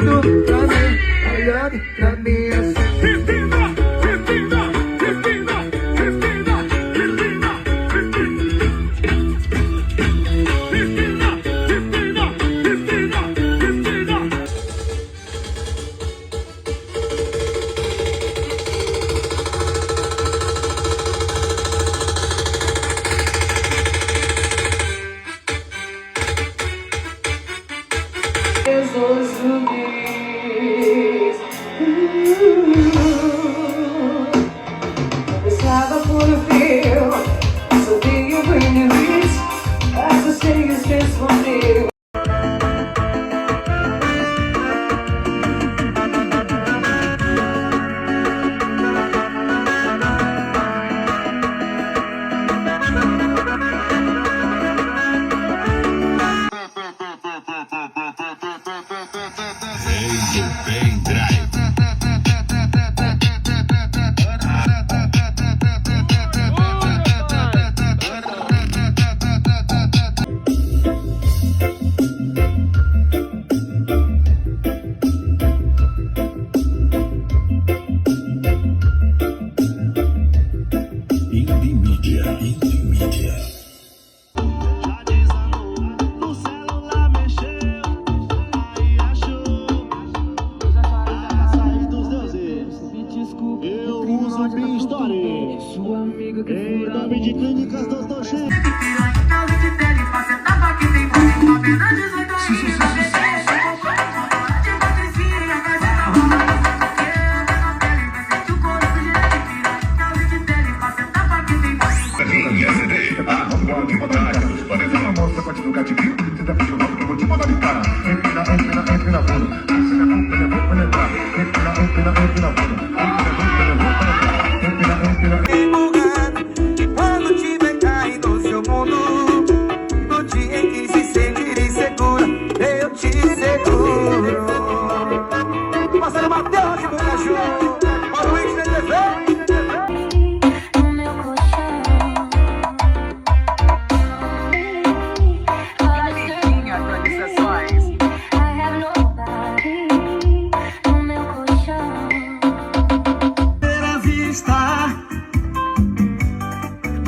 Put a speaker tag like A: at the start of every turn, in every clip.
A: olhando pra mim, olhando pra mim assim.
B: Em nome de Clínicas Doutor Cheio.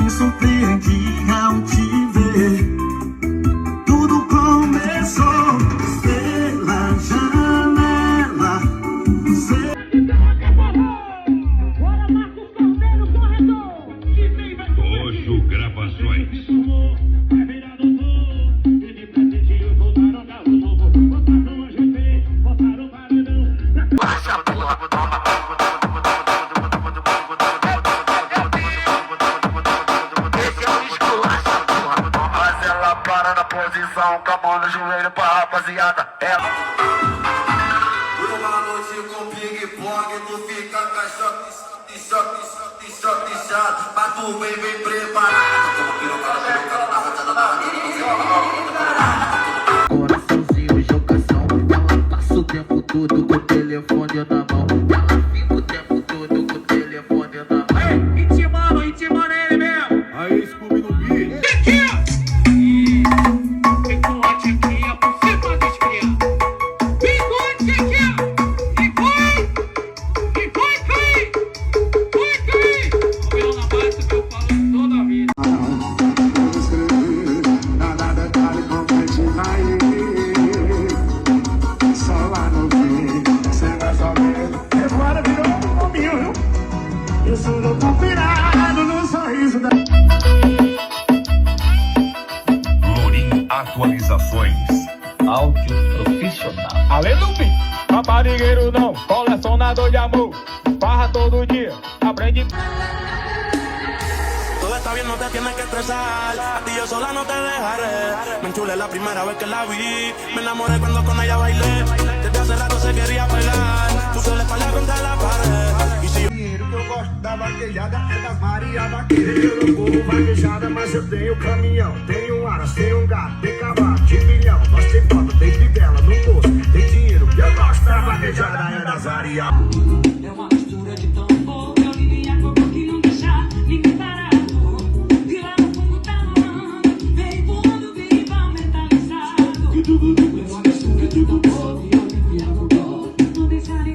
C: Me surpreendi ao te ver. Tudo começou pela janela.
D: Oxo Gravações.
C: Para na posição, com a mão no joelho pra rapaziada. Uma noite com ping-pong, tu fica com choque, mas tu vem preparado. Coraçãozinho, jogação, ela passa o tempo todo com o telefone na mão. Ela fica o tempo todo com o telefone na mão. Intimando ele mesmo.
D: Aí, Scooby no beat.
E: Atualizações.
F: Áudio profissional. Além do beat, raparigueiro não, colecionador de amor. Farra todo dia, aprende.
G: Todo está bien, no te tienes que estresar. A ti yo sola no te dejaré. Me enchulé la primera vez que la vi. Me enamoré cuando con ella bailé. Desde hace rato se quería pegar. Puse la espalda contra la pared. Y si yo...
A: Que eu gosto da vaquejada é das Maria Vaqueira. Eu não corro vaquejada, mas eu tenho caminhão. Tenho aras, tenho gato, tem cavalo, de milhão. Nós tem bota, tem fivela no bolso, tem dinheiro. Eu gosto da vaquejada é das Maria.